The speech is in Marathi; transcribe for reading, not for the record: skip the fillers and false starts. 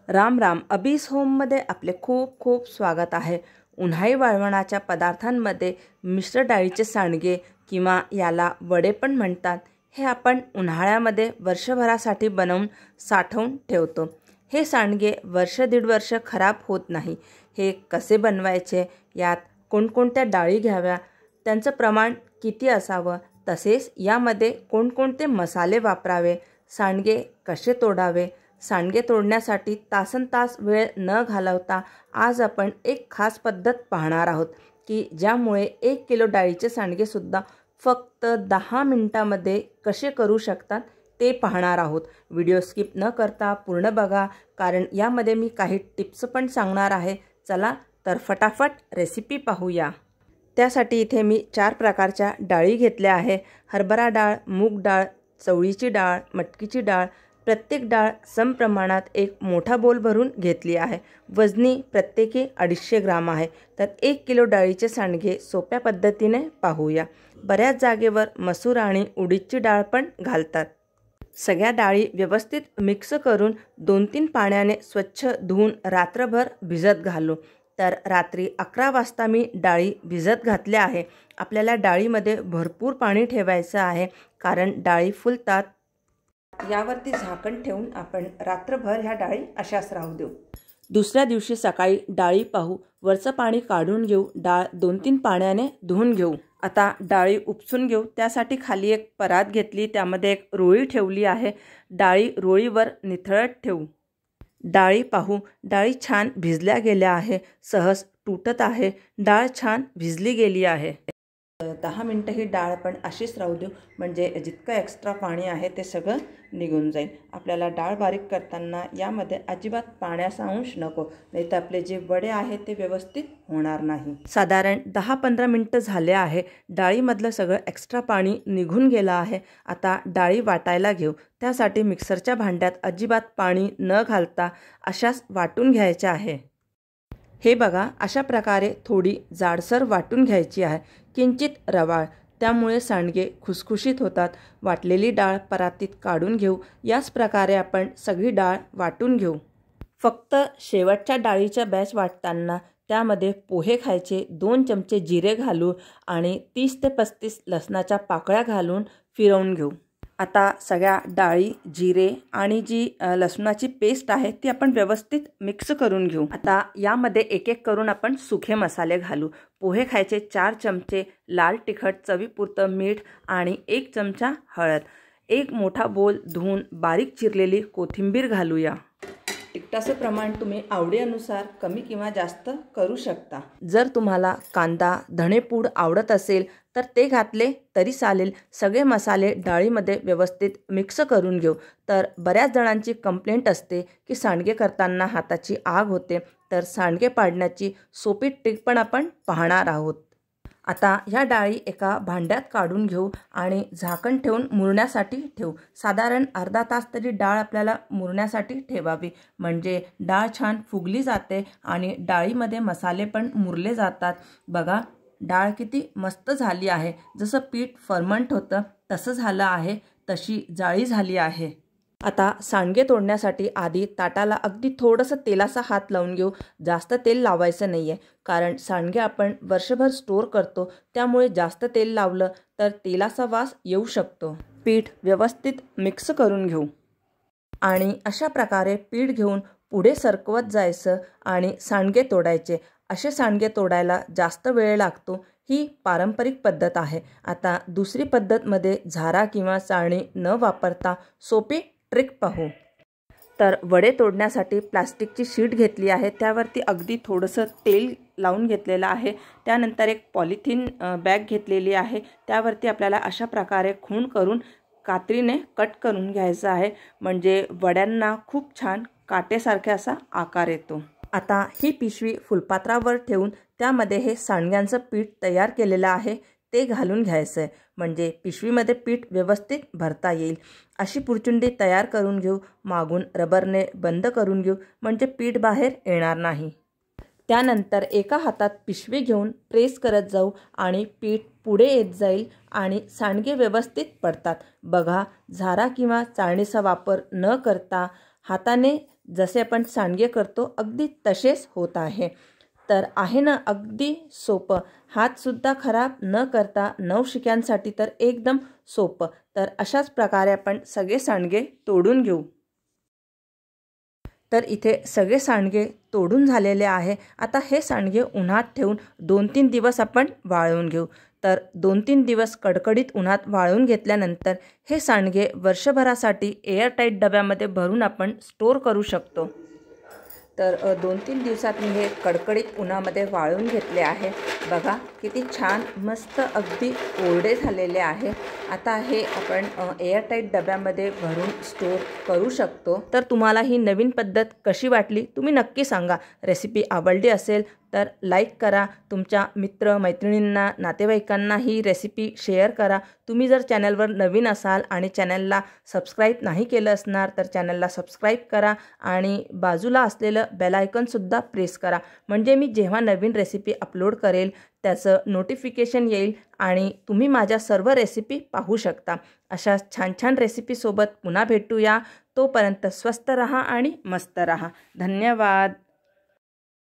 राम राम. अबीस होममध्ये आपले खूप खूप स्वागत आहे. उन्हाळी वाळवणाच्या पदार्थांमध्ये मिश्र डाळीचे सांडगे किंवा याला वडे पण म्हणतात, हे आपण उन्हाळ्यामध्ये वर्षभरासाठी बनवून साठवून ठेवतो. हे सांडगे वर्ष दीड वर्ष खराब होत नाही. हे कसे बनवायचे, यात कोणकोणत्या डाळी घ्याव्या, त्यांचं प्रमाण किती असावं, तसेच यामध्ये कोणकोणते मसाले वापरावे, सांडगे कसे तोडावे, सांडगे तोडण्यासाठी तासनतास वेळ न घालवता आज आपण एक खास पद्धत पाहणार आहोत की ज्यामुळे 1 किलो डाळीचे सांडगेसुद्धा फक्त 10 मिनिटांमध्ये कसे करू शकतात ते पाहणार आहोत. व्हिडिओ स्किप न करता पूर्ण बघा, कारण यामध्ये मी काही टिप्स पण सांगणार आहे. चला तर फटाफट रेसिपी पाहूया. त्यासाठी इथे मी 4 प्रकारच्या डाळी घेतल्या आहे. हरभरा डाळ, मूग डाळ, चवळीची डाळ, मटकीची डाळ. प्रत्येक डाळ समप्रमाणात एक मोठा बोल भरून घेतली आहे. वजनी प्रत्येकी 250 ग्राम आहे. तर 1 किलो डाळीचे सांडगे सोप्या पद्धतीने पाहूया. बऱ्याच जागेवर मसूर आणि उडीदची डाळ पण घालतात. सगळ्या डाळी व्यवस्थित मिक्स करून 2-3 पाण्याने स्वच्छ धुवून रात्रभर भिजत घालू. तर रात्री 11 वाजता मी डाळी भिजत घातल्या आहे. आपल्याला डाळीमध्ये भरपूर पाणी ठेवायचं आहे, कारण डाळी फुलतात. यावरती झाकण ठेवून आपण रात्रभर ह्या डाळी अशाच राहू देऊ. दुसऱ्या दिवशी सकाळी डाळी पाहू, वरचं पाणी काढून घेऊ, डाळ 2-3 पाण्याने धुवून घेऊ. आता डाळी उपसून घेऊ. त्यासाठी खाली एक परात घेतली, त्यामध्ये एक रोळी ठेवली आहे. डाळी रोळीवर निथळत ठेवू. डाळी पाहू, डाळी छान भिजल्या गेल्या आहे, सहज तुटत आहे. डाळ छान भिजली गेली आहे. 10 मिनटं ही डाळ पण अशीच राहू देऊ, म्हणजे जितकं एक्स्ट्रा पाणी आहे ते सगळं निघून जाईल. आपल्याला डाळ बारीक करताना यामध्ये अजिबात पाण्याचा अंश नको, नाही तर आपले जे वडे आहेत ते व्यवस्थित होणार नाही. साधारण 10-15 मिनटं झाले आहे. डाळीमधलं सगळं एक्स्ट्रा पाणी निघून गेलं आहे. आता डाळी वाटायला घेऊ. त्यासाठी मिक्सरच्या भांड्यात अजिबात पाणी न घालता अशाच वाटून घ्यायच्या आहे. हे बघा, अशा प्रकारे थोडी जाडसर वाटून घ्यायची आहे, किंचित रवाळ, त्यामुळे सांडगे खुसखुशीत होतात. वाटलेली डाळ परातीत काढून घेऊ. याच प्रकारे आपण सगळी डाळ वाटून घेऊ. फक्त शेवटच्या डाळीच्या बॅच वाटताना त्यामध्ये पोहे खायचे 2 चमचे जिरे घालू आणि 30 ते 35 लसणाच्या पाकळ्या घालून फिरवून घेऊ. आता सगळ्या डाळी, जिरे आणि जी लसणाची पेस्ट आहे ती आपण व्यवस्थित मिक्स करून घेऊ. आता यामध्ये एक एक करून आपण सुखे मसाले घालू. पोहे खायचे 4 चमचे, लाल तिखट, चवीपुरतं मीठ आणि 1 चमचा हळद. 1 मोठा बोल धुवून बारीक चिरलेली कोथिंबीर घालूया. तिखटाचं प्रमाण तुम्ही आवडीनुसार कमी किंवा जास्त करू शकता. जर तुम्हाला कांदा, धणेपूड आवडत असेल तर ते घातले तरी चालेल. सगळे मसाले डाळीमध्ये व्यवस्थित मिक्स करून घेऊ. तर बऱ्याच जणांची कंप्लेंट असते की सांडगे करताना हाताची आग होते, तर सांडगे पाडण्याची सोपी ट्रिक पण आपण पाहणार आहोत. आता ह्या डाळी एका भांड्यात काढून घेऊ आणि झाकण ठेवून मुरण्यासाठी ठेवू. साधारण अर्धा तास तरी डाळ आपल्याला मुरण्यासाठी ठेवावी, म्हणजे डाळ छान फुगली जाते आणि डाळीमध्ये मसाले पण मुरले जातात. बघा, डाळ किती मस्त झाली आहे. जसं पीठ फर्मंट होतं तसं झालं आहे, तशी जाळी झाली आहे. आता सांडगे तोडण्यासाठी आधी ताटाला अगदी थोडंसं तेलाचा हात लावून घेऊ. जास्त तेल लावायचं नाही आहे, कारण सांडगे आपण वर्षभर स्टोअर करतो, त्यामुळे जास्त तेल लावलं तर तेलाचा वास येऊ शकतो. पीठ व्यवस्थित मिक्स करून घेऊ आणि अशा प्रकारे पीठ घेऊन पुढे सरकवत जायचं आणि सांडगे तोडायचे. असे सांडगे तोडायला जास्त वेळ लागतो. ही पारंपरिक पद्धत आहे. आता दुसरी पद्धतमध्ये झारा किंवा चाळणी न वापरता सोपी ट्रिक पाहू. तर वडे तोडण्यासाठी प्लास्टिकची शीट घेतली आहे, त्यावरती अगदी थोडंसं तेल लावून घेतलेलं आहे. त्यानंतर एक पॉलिथिन बॅग घेतलेली आहे, त्यावरती आपल्याला अशा प्रकारे खूण करून कात्रीने कट करून घ्यायचं आहे, म्हणजे वड्यांना खूप छान काटेसारखे असा आकार येतो. आता ही पिशवी फुलपात्रावर ठेवून त्यामध्ये हे सांडग्यांचं पीठ तयार केलेलं आहे ते घालून घ्यायचं आहे, म्हणजे पिशवीमध्ये पीठ व्यवस्थित भरता येईल. अशी पुरचुंडी तयार करून घेऊ. मागून रबरने बंद करून घेऊ, म्हणजे पीठ बाहेर येणार नाही. त्यानंतर एका हातात पिशवी घेऊन प्रेस करत जाऊ आणि पीठ पुढे येत जाईल आणि सांडगे व्यवस्थित पडतात. बघा, झारा किंवा चाळणीचा वापर न करता हाताने जसे आपण सांडगे करतो अगदी तसेच होत आहे। तर आहे ना अगदी सोपं, हातसुद्धा खराब न करता नवशिक्यांसाठी तर एकदम सोपं। तर अशाच प्रकारे आपण सगळे सांडगे तोडून घेऊ। तर इथे सगळे सांडगे तोडून झालेले आहे। आता हे सांडगे उन्हात ठेवून 2-3 दिवस आपण वाळवून घेऊ। तर 2-3 दिवस कडकडीत उन्हात वाळवून घेतल्यानंतर हे सांडगे वर्षभरासाठी एअरटाईट डब्यामध्ये भरून आपण स्टोअर करू शकतो। तर 2-3 दिवसात मी हे कडकडीत उन्हामध्ये वाळवून घेतले आहे। बघा किती छान मस्त अगदी कोरडे झालेले आहे। आता हे आपण एअरटाईट डब्यामध्ये भरून स्टोअर करू शकतो। तर तुम्हाला ही नवीन पद्धत कशी वाटली तुम्ही नक्की सांगा। रेसिपी आवडली असेल तर लाईक करा, तुमच्या मित्र मैत्रिणींना नातेवाईकांना ही रेसिपी शेअर करा। तुम्ही जर चॅनलवर नवीन असाल आणि चॅनलला सबस्क्राईब नाही केलं असणार तर चॅनलला सबस्क्राईब करा आणि बाजूला असलेलं बेल आयकॉनसुद्धा प्रेस करा, म्हणजे मी जेव्हा नवीन रेसिपी अपलोड करेल त्याचं नोटिफिकेशन येईल आणि तुम्ही माझ्या सर्व रेसिपी पाहू शकता। अशा छान छान रेसिपीसोबत पुन्हा भेटूया। तोपर्यंत स्वस्त रहा आणि मस्त रहा। धन्यवाद।